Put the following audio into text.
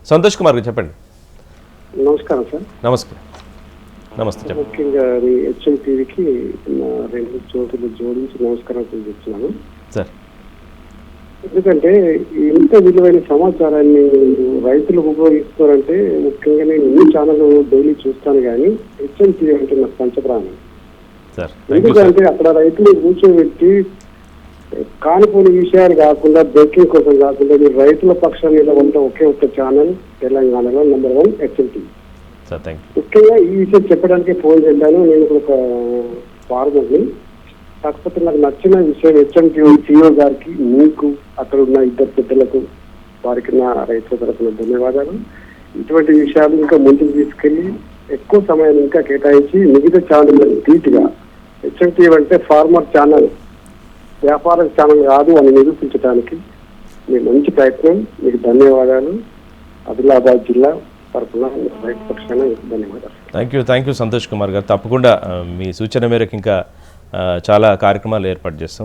సంతోష్ కుమార్ గారు చెప్పండి. నమస్కారం సార్. నమస్తే. ముఖ్యంగా మీ హెచ్ఎం టీవీకి రెండు చోట్ల జోడించి నమస్కారం చెప్తున్నాను సార్. ఎందుకంటే ఇంత విలువైన సమాచారాన్ని రైతులకు ఉపయోగిస్తారంటే ముఖ్యంగా నేను ఎన్ని ఛానల్ డైలీ చూస్తాను, కానీ హెచ్ఎం టీవీ అంటే నాకు పంచప్రాణం. ఎందుకంటే అక్కడ రైతులు కూర్చోబెట్టి కానిపోని విషయాలు కాకుండా బ్రేకింగ్ కోసం కాకుండా మీరు రైతుల పక్షాన్ని నిలబడిన ఒకే ఒక్క ఛానల్ తెలంగాణలో #1 హెచ్ఎం టీవీ. ముఖ్యంగా ఈ విషయం చెప్పడానికి ఫోన్ చేశాను. నేను ఒక ఫార్మర్ని, కాకపోతే నాకు నచ్చిన విషయం హెచ్ఎం టీవీ సిఇఓ గారికి, మీకు అక్కడ ఉన్న ఇద్దరు పెద్దలకు, వారికి నా రైతుల తరఫున ధన్యవాదాలు. ఇటువంటి విషయాలు ఇంకా ముందుకు తీసుకెళ్లి ఎక్కువ సమయం ఇంకా కేటాయించి మిగతా ఛానల్ ధీటుగా హెచ్ఎం టీవీ అంటే ఫార్మర్ ఛానల్, వ్యాపార ఛానల్ కాదు అని నిరూపించడానికి మీ మంచి ప్రయత్నం. మీకు ధన్యవాదాలు. ఆదిలాబాద్ జిల్లా తరఫున రైతు పక్షాన ధన్యవాదాలు. థ్యాంక్ యూ సంతోష్ కుమార్ గారు. తప్పకుండా మీ సూచన మేరకు ఇంకా చాలా కార్యక్రమాలు ఏర్పాటు చేస్తాం.